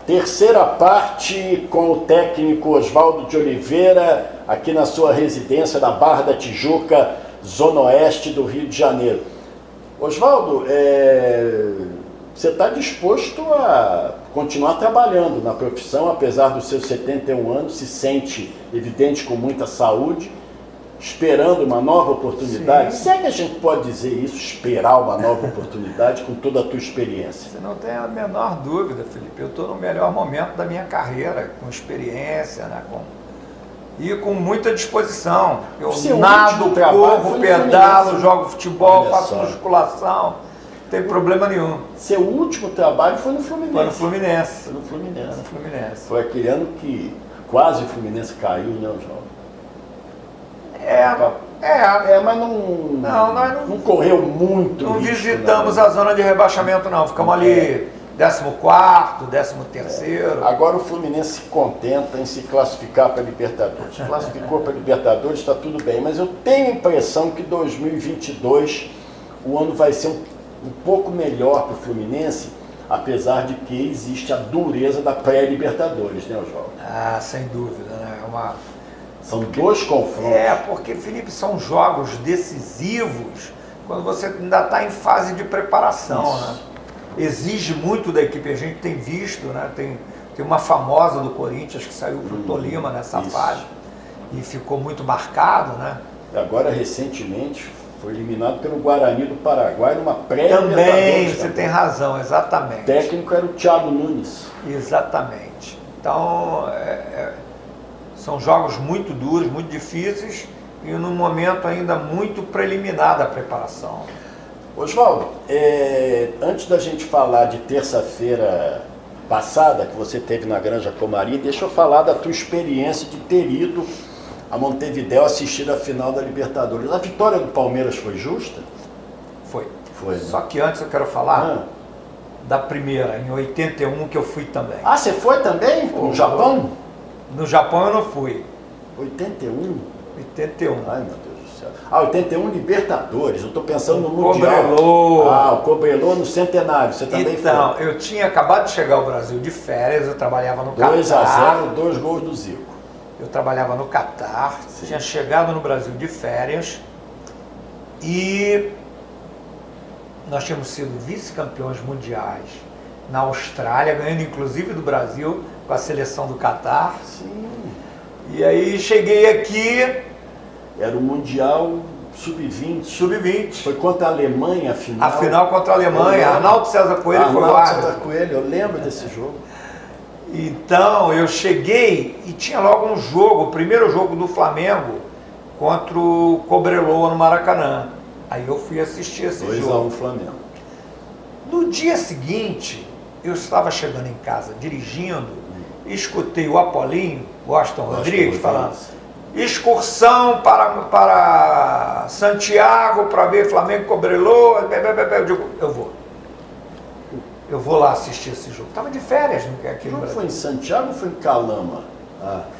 Terceira parte com o técnico Oswaldo de Oliveira, aqui na sua residência da Barra da Tijuca, Zona Oeste do Rio de Janeiro. Oswaldo, você está disposto a continuar trabalhando na profissão, apesar dos seus 71 anos, se sente, evidente, com muita saúde, esperando uma nova oportunidade? Sim. Se é que a gente pode dizer isso, esperar uma nova oportunidade com toda a tua experiência? Você não tem a menor dúvida, Felipe. Eu estou no melhor momento da minha carreira, com experiência, né? E com muita disposição. Eu nado, corro, pedalo, jogo futebol, faço musculação, não tem problema nenhum. Seu último trabalho foi no Fluminense? Foi no Fluminense. Foi no Fluminense. Foi no Fluminense. Foi aquele ano que quase o Fluminense caiu, né, Oswaldo? Mas nós não correu muito. Não risco, visitamos não. A zona de rebaixamento, não. Ficamos ali 14º, 13º. Agora o Fluminense se contenta em se classificar para a Libertadores. Classificou para a Libertadores, está tudo bem, mas eu tenho a impressão que 2022 o ano vai ser um pouco melhor para o Fluminense, apesar de que existe a dureza da pré-Libertadores, né, Oswaldo? Ah, sem dúvida, né? São dois confrontos. Porque, Felipe, são jogos decisivos quando você ainda está em fase de preparação, né? Exige muito da equipe, a gente tem visto, né? Tem uma famosa do Corinthians que saiu para o Tolima nessa fase e ficou muito marcado, né? Agora, recentemente, foi eliminado pelo Guarani do Paraguai numa pré-Libertadores. Também, você tem razão, exatamente. O técnico era o Thiago Nunes. Exatamente. Então, são jogos muito duros, muito difíceis e num momento ainda muito preliminar da preparação. Oswaldo, antes da gente falar de terça-feira passada que você teve na Granja Comari, deixa eu falar da tua experiência de ter ido a Montevidéu assistir a final da Libertadores. A vitória do Palmeiras foi justa? Foi. Foi, né? Só que antes eu quero falar da primeira, em 81, que eu fui também. Ah, você foi também? No Japão? No Japão eu não fui. 81? 81. Ai, meu Deus do céu. 81 Libertadores, eu estou pensando no Mundial. Cobrelô. O Cobrelô no Centenário, você também foi? Então, eu tinha acabado de chegar ao Brasil de férias, eu trabalhava no Catar. 2-0, 2 gols do Zico. Eu trabalhava no Catar, tinha chegado no Brasil de férias e nós tínhamos sido vice-campeões mundiais na Austrália, ganhando inclusive do Brasil com a seleção do Catar. Sim. E aí cheguei aqui. Era o Mundial Sub-20. Sub-20. Foi contra a Alemanha a final. A final contra a Alemanha. Arnaldo César Coelho foi o árbitro. César Coelho, eu lembro desse jogo. Então, eu cheguei e tinha logo um jogo, o primeiro jogo do Flamengo contra o Cobreloa no Maracanã. Aí eu fui assistir esse jogo. 2-1 Flamengo. No dia seguinte, eu estava chegando em casa dirigindo e escutei o Apolinho, o Aston Rodrigues, falando: excursão para Santiago para ver Flamengo e Cobreloa. Eu digo, eu vou lá assistir esse jogo. Estava de férias aqui no Brasil. Foi em Santiago ou foi em Calama?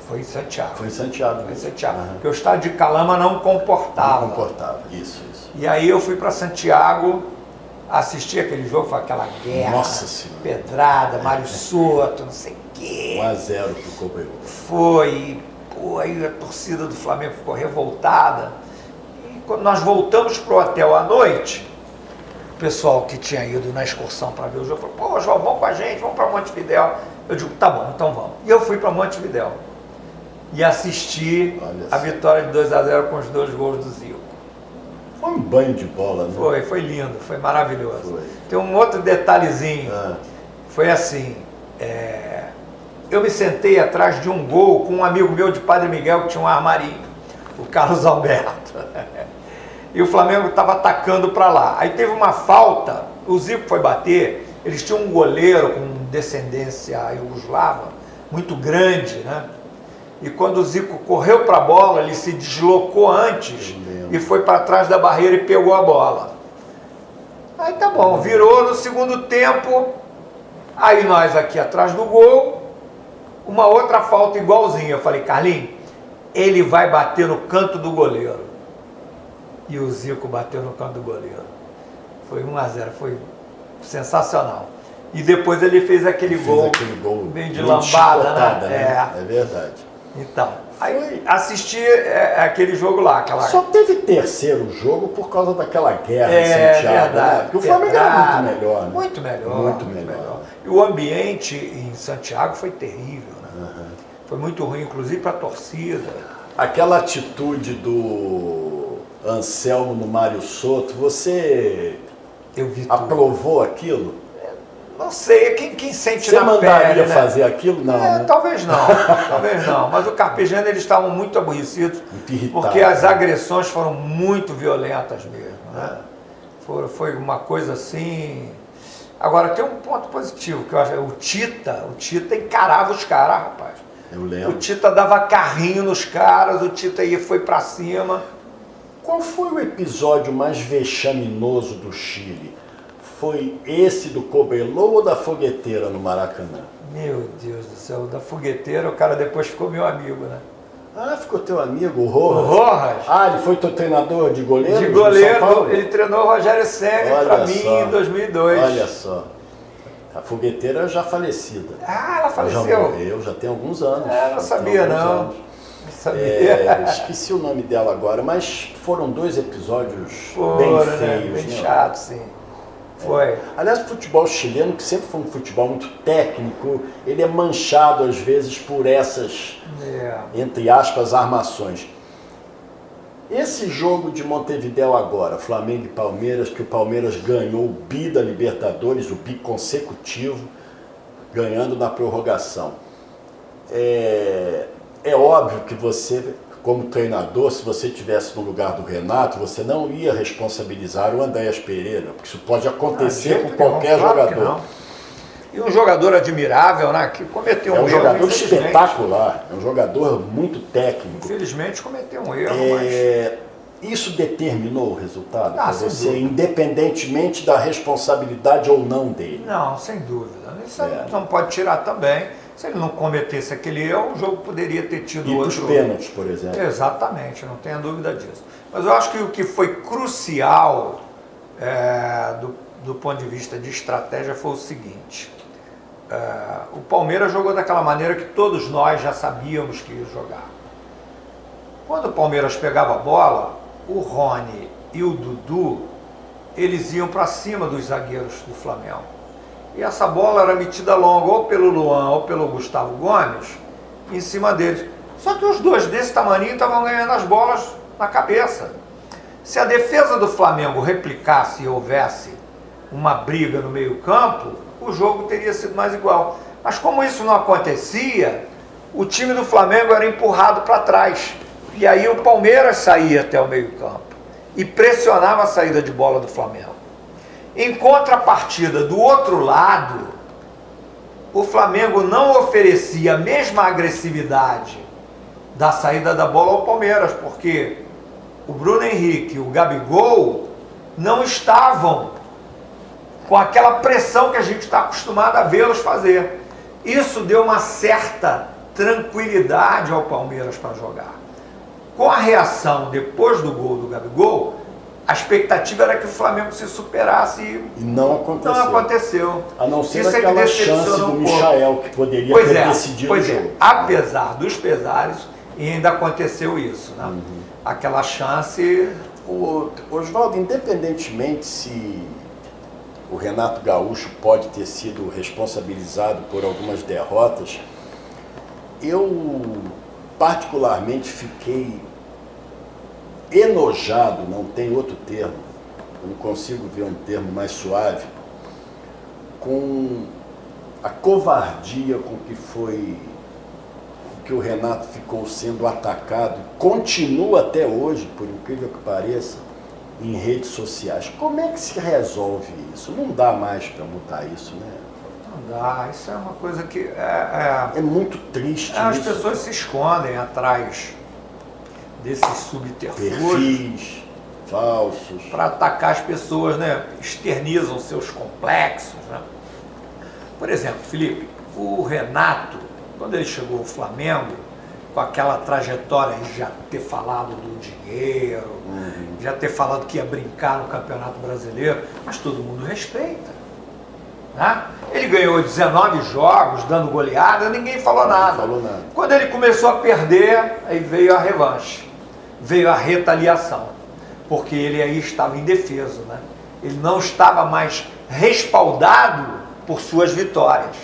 Foi em Santiago. Foi em Santiago. Foi em Santiago. Porque o estádio de Calama não comportava. Não comportava, isso. E aí eu fui para Santiago assistir aquele jogo, foi aquela guerra, Nossa Senhora. Pedrada, Mário Soto, não sei o quê. 1-0 pro Cobreloa. Foi. Aí a torcida do Flamengo ficou revoltada. E quando nós voltamos pro hotel à noite, o pessoal que tinha ido na excursão para ver o jogo falou: pô, João, vamos com a gente, vamos para Montevidéu. Eu digo, tá bom, então vamos. E eu fui para Montevidéu e assisti a vitória de 2-0 com os 2 gols do Zico. Foi um banho de bola, né? Foi lindo, foi maravilhoso. Tem um outro detalhezinho, foi assim, eu me sentei atrás de um gol com um amigo meu de Padre Miguel que tinha um armarinho, o Carlos Alberto. E o Flamengo estava atacando para lá. Aí teve uma falta, o Zico foi bater, eles tinham um goleiro com descendência iugoslava, muito grande, né? E quando o Zico correu para a bola, ele se deslocou antes e foi para trás da barreira e pegou a bola. Aí tá bom, virou no segundo tempo, aí nós aqui atrás do gol, uma outra falta igualzinha. Eu falei, Carlinhos, ele vai bater no canto do goleiro. E o Zico bateu no canto do goleiro. Foi 1-0, foi sensacional. E depois ele fez aquele gol bem de lambada, né? É verdade. Então, aí assisti aquele jogo lá. Só teve terceiro jogo por causa daquela guerra em Santiago, verdade, né? Porque o Flamengo era muito melhor, né? Muito melhor. E o ambiente em Santiago foi terrível, né? Foi muito ruim, inclusive para a torcida. Aquela atitude do Anselmo no Mário Soto, você aprovou aquilo? Não sei, quem sente Você na pele, mandaria né? fazer aquilo? Não, né? Talvez não. Mas o Carpegiani, eles estavam muito aborrecidos, muito irritados, porque as agressões foram muito violentas mesmo, né? Foi uma coisa assim... Agora, tem um ponto positivo, que eu acho, o Tita encarava os caras, rapaz. Eu lembro. O Tita dava carrinho nos caras, o Tita foi pra cima. Qual foi o episódio mais vexaminoso do Chile? Foi esse do Cobelô ou da fogueteira no Maracanã? Meu Deus do céu, da fogueteira o cara depois ficou meu amigo, né? Ah, ficou teu amigo, o Rojas? O Rojas. Ah, ele foi teu treinador de goleiro? De goleiro, ele treinou o Rogério Ceni pra mim em 2002. Olha só. A fogueteira já falecida. Ah, ela faleceu? Já morreu, já tem alguns anos. Não sabia não. Não sabia. Esqueci o nome dela agora, mas foram dois episódios bem feios. Né? Bem chato, sim. Foi. Aliás, o futebol chileno, que sempre foi um futebol muito técnico, ele é manchado às vezes por essas, entre aspas, armações. Esse jogo de Montevidéu agora, Flamengo e Palmeiras, que o Palmeiras ganhou o bi da Libertadores, o bi consecutivo, ganhando na prorrogação. É óbvio que você, como treinador, se você estivesse no lugar do Renato, você não ia responsabilizar o Andréas Pereira, porque isso pode acontecer com qualquer jogador. E um jogador admirável, né, que cometeu um erro. É um jogador espetacular, é um jogador muito técnico. Infelizmente cometeu um erro, mas... Isso determinou o resultado para você, independentemente da responsabilidade ou não dele? Não, sem dúvida. Isso não pode tirar também. Se ele não cometesse aquele erro, o jogo poderia ter tido outro... E para os pênaltis, por exemplo. Exatamente, não tenha dúvida disso. Mas eu acho que o que foi crucial do ponto de vista de estratégia foi o seguinte. O Palmeiras jogou daquela maneira que todos nós já sabíamos que ia jogar. Quando o Palmeiras pegava a bola, o Rony e o Dudu, eles iam para cima dos zagueiros do Flamengo. E essa bola era metida longa ou pelo Luan ou pelo Gustavo Gomes em cima deles. Só que os dois desse tamaninho estavam ganhando as bolas na cabeça. Se a defesa do Flamengo replicasse e houvesse uma briga no meio-campo, o jogo teria sido mais igual. Mas como isso não acontecia, o time do Flamengo era empurrado para trás. E aí o Palmeiras saía até o meio-campo e pressionava a saída de bola do Flamengo. Em contrapartida, do outro lado, o Flamengo não oferecia a mesma agressividade da saída da bola ao Palmeiras, porque o Bruno Henrique e o Gabigol não estavam com aquela pressão que a gente está acostumado a vê-los fazer. Isso deu uma certa tranquilidade ao Palmeiras para jogar. Com a reação depois do gol do Gabigol, a expectativa era que o Flamengo se superasse e não aconteceu. Não aconteceu. A não ser aquela chance do Michael, que poderia ter decidido o jogo. Apesar dos pesares, ainda aconteceu isso, né? Aquela chance... Oswaldo, independentemente se o Renato Gaúcho pode ter sido responsabilizado por algumas derrotas, eu particularmente fiquei enojado, não tem outro termo, eu não consigo ver um termo mais suave, com a covardia com que o Renato ficou sendo atacado, continua até hoje, por incrível que pareça, em redes sociais. Como é que se resolve isso? Não dá mais para mudar isso, né? Não dá, isso é uma coisa que... É muito triste as isso. pessoas se escondem atrás desses subterfúgios. Perfis falsos. Para atacar as pessoas, né? Externizam seus complexos, né? Por exemplo, Felipe, o Renato, quando ele chegou ao Flamengo, com aquela trajetória de já ter falado do dinheiro, já ter falado que ia brincar no Campeonato Brasileiro, mas todo mundo respeita. né? Ele ganhou 19 jogos, dando goleada, ninguém falou nada. Não falou nada. Quando ele começou a perder, aí veio a revanche, veio a retaliação, porque ele aí estava indefeso, né? Ele não estava mais respaldado por suas vitórias.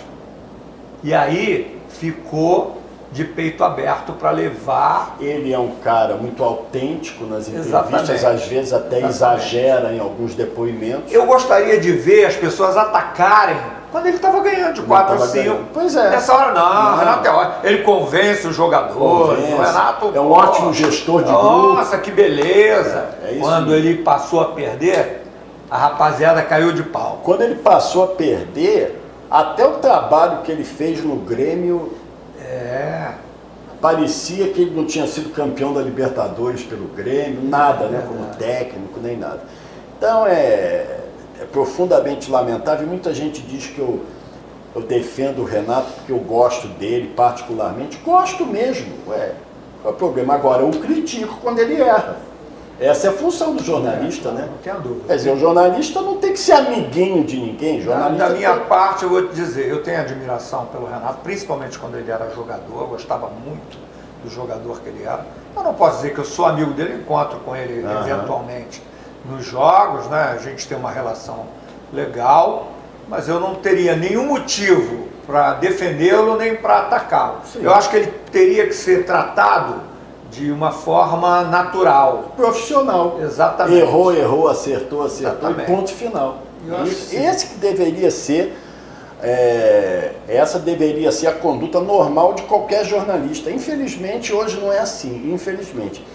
E aí ficou de peito aberto para levar. Ele é um cara muito autêntico nas entrevistas, Exatamente. às vezes até exagera em alguns depoimentos. Eu gostaria de ver as pessoas atacarem quando ele estava ganhando de 4 a 5. Pois é. Nessa hora não, Renato é ótimo. Ele convence os jogadores. Convence. O Renato É um ótimo gestor de grupo. Nossa, que beleza. É isso Quando mesmo. ele passou a perder, a rapaziada caiu de pau. Quando ele passou a perder, até o trabalho que ele fez no Grêmio, parecia que ele não tinha sido campeão da Libertadores pelo Grêmio, nada, né, como técnico, nem nada. Então é profundamente lamentável. Muita gente diz que eu defendo o Renato porque eu gosto dele particularmente. Gosto mesmo, qual é o problema? Agora, eu critico quando ele erra. Essa é a função do jornalista, né? Não tenho dúvida. Quer dizer, o jornalista não tem que ser amiguinho de ninguém. Jornalista Da minha tem... parte, eu vou te dizer, eu tenho admiração pelo Renato, principalmente quando ele era jogador, eu gostava muito do jogador que ele era. Eu não posso dizer que eu sou amigo dele, encontro com ele eventualmente nos jogos, né? A gente tem uma relação legal, mas eu não teria nenhum motivo para defendê-lo nem para atacá-lo. Eu acho que ele teria que ser tratado de uma forma natural. Profissional. Exatamente. Errou, acertou, Exatamente. e ponto final. Esse que deveria ser, essa deveria ser a conduta normal de qualquer jornalista. Infelizmente, hoje não é assim, infelizmente.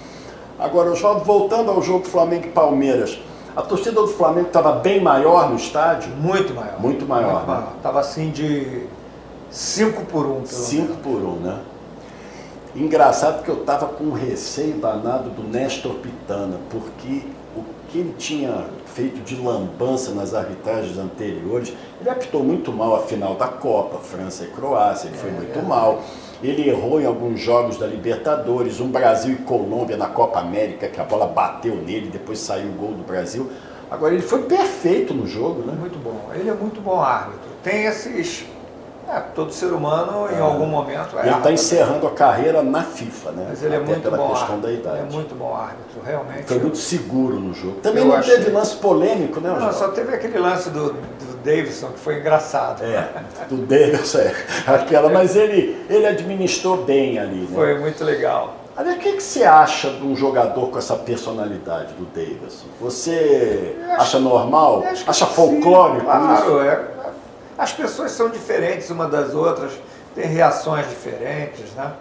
Agora, Oswaldo, voltando ao jogo Flamengo e Palmeiras, a torcida do Flamengo estava bem maior no estádio? Muito maior. Muito maior, né? Estava assim de 5 por 1. 5 por 1, né? Engraçado que eu estava com um receio danado do Néstor Pitana, porque o que ele tinha feito de lambança nas arbitragens anteriores, ele apitou muito mal a final da Copa, França e Croácia, ele foi muito mal. Ele errou em alguns jogos da Libertadores, um Brasil e Colômbia na Copa América, que a bola bateu nele, depois saiu o gol do Brasil. Agora, ele foi perfeito no jogo, né? Muito bom. Ele é muito bom árbitro. Tem esses... todo ser humano, em algum momento... Ele está encerrando a carreira na FIFA, né? Mas ele é até muito pela bom questão árbitro. da idade. Ele é muito bom árbitro, realmente. Foi muito seguro no jogo. Também Eu não achei... teve lance polêmico, né, Não, só teve aquele lance do Davidson, que foi engraçado. Do Davidson, aquela, mas ele administrou bem ali, né? Foi muito legal. Aliás, o que você acha de um jogador com essa personalidade do Davidson? Você acha normal? Acha folclórico isso? Claro, as pessoas são diferentes umas das outras, têm reações diferentes, né?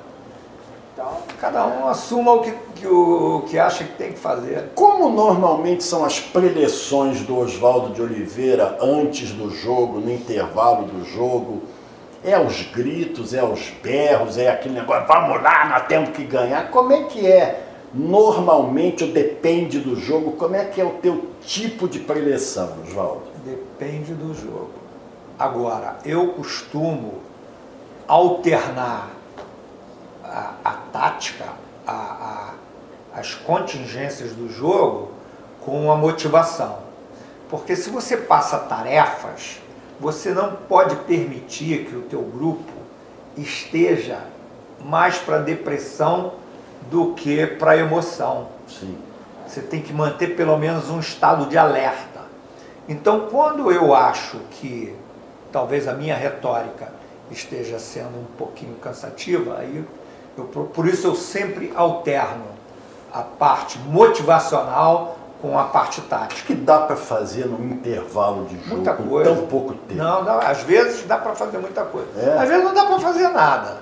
Então, cada um assuma o que acha que tem que fazer. Como normalmente são as preleções do Oswaldo de Oliveira antes do jogo, no intervalo do jogo? É aos gritos, é aos berros, é aquele negócio, vamos lá, nós temos que ganhar. Como é que é normalmente, ou depende do jogo, como é que é o teu tipo de preleção, Oswaldo? Depende do jogo. Agora, eu costumo alternar a tática, as contingências do jogo com a motivação. Porque se você passa tarefas, você não pode permitir que o teu grupo esteja mais para depressão do que para emoção. Sim. Você tem que manter pelo menos um estado de alerta. Então, quando eu acho que talvez a minha retórica esteja sendo um pouquinho cansativa, aí por isso eu sempre alterno a parte motivacional com a parte tática. O que dá para fazer num intervalo de jogo Muita com coisa. tão pouco tempo? Não, às vezes dá para fazer muita coisa. Às vezes não dá para fazer nada.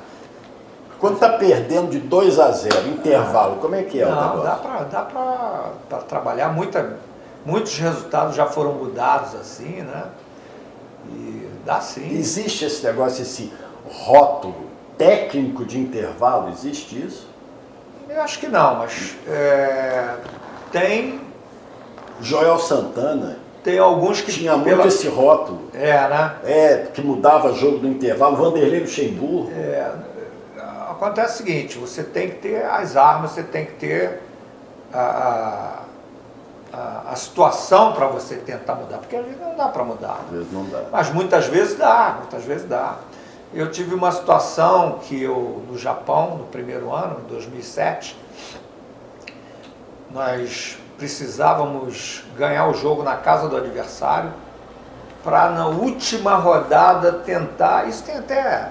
Quando está perdendo de 2-0, intervalo, como é que é o negócio? Dá para trabalhar, muitos resultados já foram mudados assim, né? E dá sim. Existe esse negócio, esse rótulo técnico de intervalo, existe isso? Eu acho que não, mas tem Joel Santana alguns que tinha muito esse rótulo. Né? Que mudava jogo do intervalo. Vanderlei Luxemburgo. Acontece o seguinte, você tem que ter as armas, você tem que ter a situação para você tentar mudar, porque às vezes não dá para mudar. Às vezes não dá. Mas muitas vezes dá, muitas vezes dá. Eu tive uma situação que no Japão, no primeiro ano, em 2007, nós precisávamos ganhar o jogo na casa do adversário para na última rodada tentar, isso tem até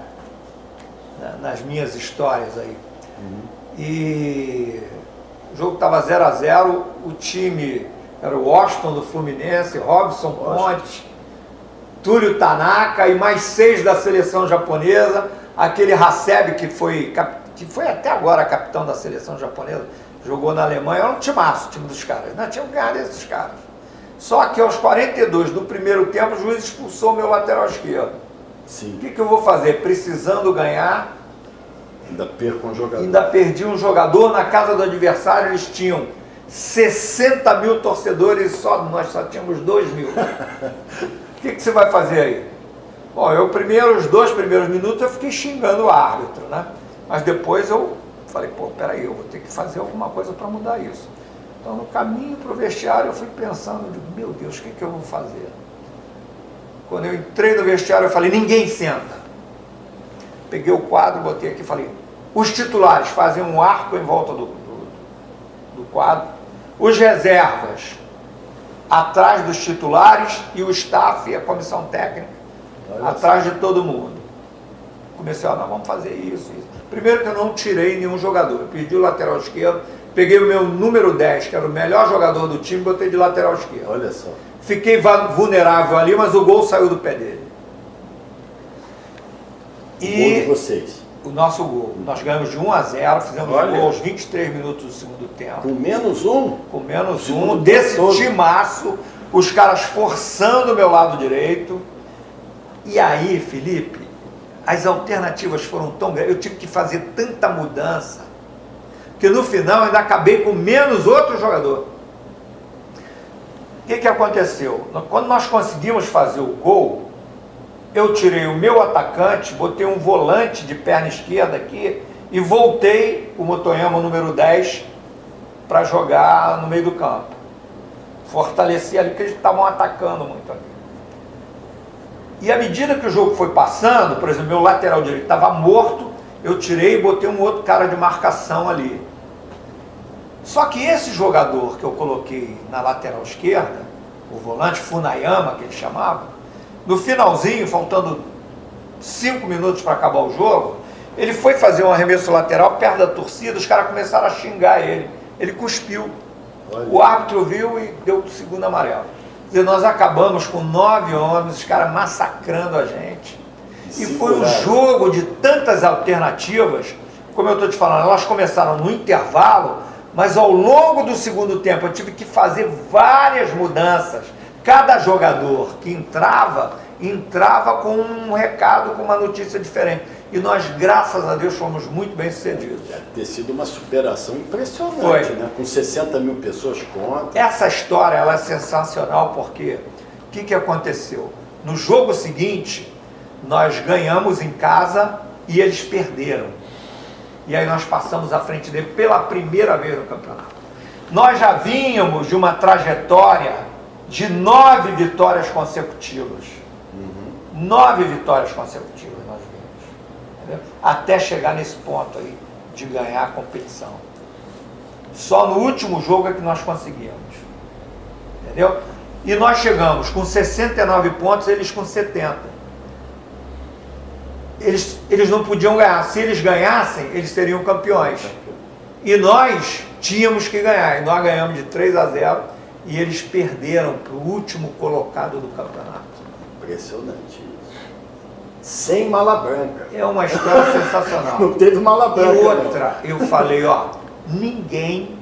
nas minhas histórias aí. E o jogo estava 0-0, o time era o Washington do Fluminense, Robson Ponte, Túlio Tanaka e mais 6 da seleção japonesa, aquele Hasebe que foi até agora capitão da seleção japonesa, jogou na Alemanha, era um timaço, o time dos caras, nós tínhamos ganhado esses caras. Só que aos 42 do primeiro tempo, o juiz expulsou meu lateral esquerdo. Sim. O que eu vou fazer? Precisando ganhar, ainda perco um jogador. Ainda perdi um jogador, na casa do adversário eles tinham 60 mil torcedores, nós só tínhamos 2 mil. O que você vai fazer aí? Bom, os 2 primeiros minutos eu fiquei xingando o árbitro, né? Mas depois eu falei, peraí, eu vou ter que fazer alguma coisa para mudar isso. Então no caminho para o vestiário eu fui pensando, meu Deus, o que eu vou fazer? Quando eu entrei no vestiário eu falei, ninguém senta. Peguei o quadro, botei aqui e falei, os titulares fazem um arco em volta do quadro, os reservas atrás dos titulares e o staff e a comissão técnica atrás de todo mundo. Comecei, nós vamos fazer isso. Primeiro que eu não tirei nenhum jogador, eu perdi o lateral esquerdo, peguei o meu número 10, que era o melhor jogador do time, botei de lateral esquerdo. Olha só. Fiquei vulnerável ali, mas o gol saiu do pé dele. O gol de vocês. O nosso gol. Nós ganhamos de 1-0, fizemos um gol aos 23 minutos do segundo tempo. Com menos um? Com menos um, desse timaço, os caras forçando o meu lado direito. E aí, Felipe, as alternativas foram tão grandes, eu tive que fazer tanta mudança, que no final eu ainda acabei com menos outro jogador. O que aconteceu? Quando nós conseguimos fazer o gol, eu tirei o meu atacante, botei um volante de perna esquerda aqui e voltei o Motoyama número 10 para jogar no meio do campo. Fortaleci ali, porque eles estavam atacando muito ali. E à medida que o jogo foi passando, por exemplo, meu lateral direito estava morto, eu tirei e botei um outro cara de marcação ali. Só que esse jogador que eu coloquei na lateral esquerda, o volante Funayama, que ele chamava, no finalzinho, faltando 5 minutos para acabar o jogo, ele foi fazer um arremesso lateral perto da torcida, os caras começaram a xingar ele. Ele cuspiu. Olha. O árbitro viu e deu o segundo amarelo. Quer dizer, nós acabamos com 9 homens, os caras massacrando a gente. E foi um jogo de tantas alternativas, como eu estou te falando, elas começaram no intervalo, mas ao longo do segundo tempo eu tive que fazer várias mudanças. Cada jogador que entrava com um recado, com uma notícia diferente. E nós, graças a Deus, fomos muito bem sucedidos. Deve ter sido uma superação impressionante, foi, né? Com 60 mil pessoas contra. Essa história ela é sensacional porque o que aconteceu? No jogo seguinte, nós ganhamos em casa e eles perderam. E aí nós passamos à frente dele pela primeira vez no campeonato. Nós já vínhamos de uma trajetória de 9 vitórias consecutivas. 9 vitórias consecutivas nós vimos. Entendeu? Até chegar nesse ponto aí de ganhar a competição. Só no último jogo é que nós conseguimos. Entendeu? E nós chegamos com 69 pontos, eles com 70. Eles não podiam ganhar. Se eles ganhassem, eles seriam campeões. E nós tínhamos que ganhar. E nós ganhamos de 3-0 e eles perderam para o último colocado do campeonato. Impressionante isso. Sem mala branca. É uma história sensacional. Não teve mala branca. E outra, eu falei, ninguém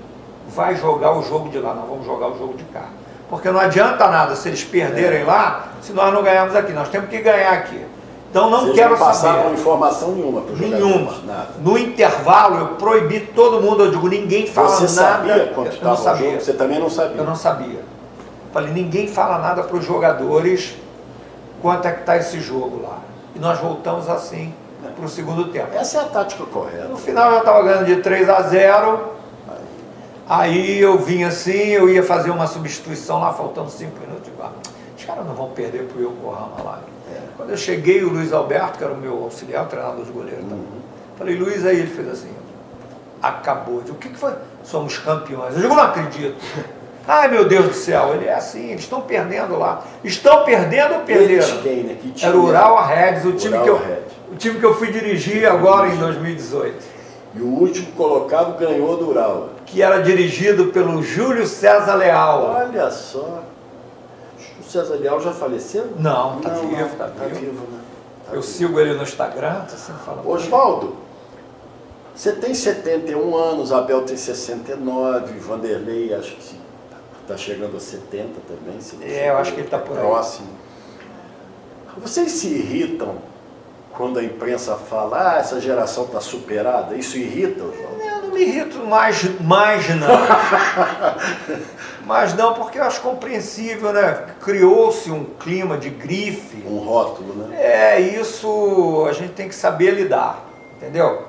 vai jogar o jogo de lá, nós vamos jogar o jogo de cá. Porque não adianta nada se eles perderem lá, se nós não ganharmos aqui. Nós temos que ganhar aqui. Então não quero saber. Vocês não passavam informação nenhuma para os jogadores? Nenhuma. Nada. No intervalo eu proibi todo mundo, eu digo, ninguém fala nada. Você sabia quando estava o jogo? Você também não sabia? Eu não sabia. Falei, ninguém fala nada para os jogadores quanto é que está esse jogo lá. E nós voltamos assim para o segundo tempo. Essa é a tática correta. No final eu já estava ganhando de 3-0. Aí eu vim assim, eu ia fazer uma substituição lá, faltando 5 minutos, os caras não vão perder pro Yokohama lá. Quando eu cheguei, o Luiz Alberto, que era o meu auxiliar, o treinador de goleiro, falei, Luiz, aí ele fez assim, acabou. O que foi? Somos campeões. Eu digo, não acredito. Ai, meu Deus do céu, ele é assim, eles estão perdendo lá. Estão perdendo ou perderam? Quem, né? Que time era o Ural Reds, o time que eu fui dirigir agora em 2018. E o último colocado ganhou do Ural. Que era dirigido pelo Júlio César Leal. Olha só. O César Leal já faleceu? Não, tá vivo, tá vivo, né? Eu sigo ele no Instagram, tá sempre falando. Oswaldo, você tem 71 anos, Abel tem 69, Vanderlei acho que está chegando a 70 também. Se eu acho que ele está por aí. Próximo. Vocês se irritam quando a imprensa fala, essa geração está superada? Isso irrita, Oswaldo? Eu não me irrito mais não. Mas não, porque eu acho compreensível, né? Criou-se um clima de grife. Um rótulo, né? Isso a gente tem que saber lidar, entendeu?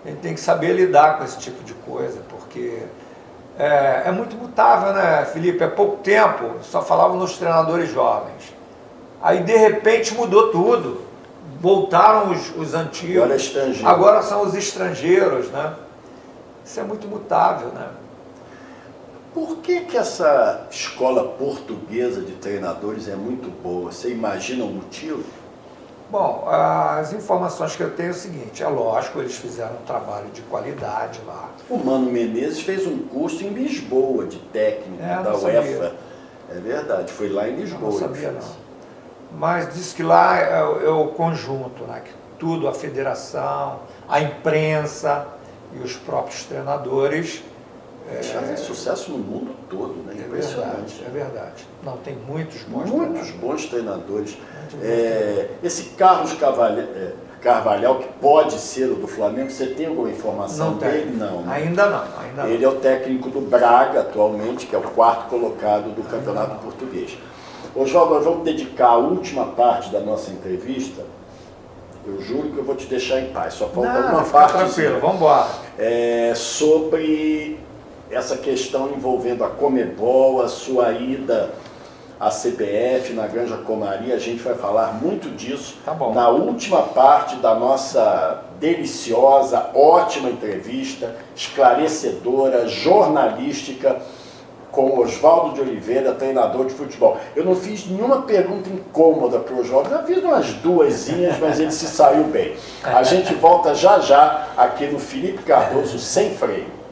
A gente tem que saber lidar com esse tipo de coisa, porque é muito mutável, né, Felipe? Há pouco tempo só falavam nos treinadores jovens. Aí, de repente, mudou tudo. Voltaram os antigos. Agora é estrangeiro. Agora são os estrangeiros, né? Isso é muito mutável, né? Por que essa escola portuguesa de treinadores é muito boa? Você imagina o motivo? Bom, as informações que eu tenho é o seguinte, é lógico, eles fizeram um trabalho de qualidade lá. O Mano Menezes fez um curso em Lisboa de técnico da UEFA. É verdade, foi lá em Lisboa. Eu não sabia não. Mas diz que lá é o conjunto, né? Que tudo, a federação, a imprensa e os próprios treinadores... Eles fazem sucesso no mundo todo, né? Impressionante. É verdade. Não, tem muitos bons treinadores. Muitos bons treinadores. Esse Carlos Carvalhal, que pode ser o do Flamengo, você tem alguma informação dele? Não. Né? Ainda não. Ele é o técnico do Braga atualmente, que é o 4º colocado do Campeonato Português. Oswaldo, nós vamos dedicar a última parte da nossa entrevista. Eu juro que eu vou te deixar em paz. Só falta uma parte. Tranquilo, vamos embora. Sobre essa questão envolvendo a Comebol, a sua ida à CBF, na Granja Comari, a gente vai falar muito disso na última parte da nossa deliciosa, ótima entrevista, esclarecedora, jornalística, com Oswaldo de Oliveira, treinador de futebol. Eu não fiz nenhuma pergunta incômoda para o Oswaldo, já fiz umas duasinhas, mas ele se saiu bem. A gente volta já aqui no Felipe Cardoso Sem Freio.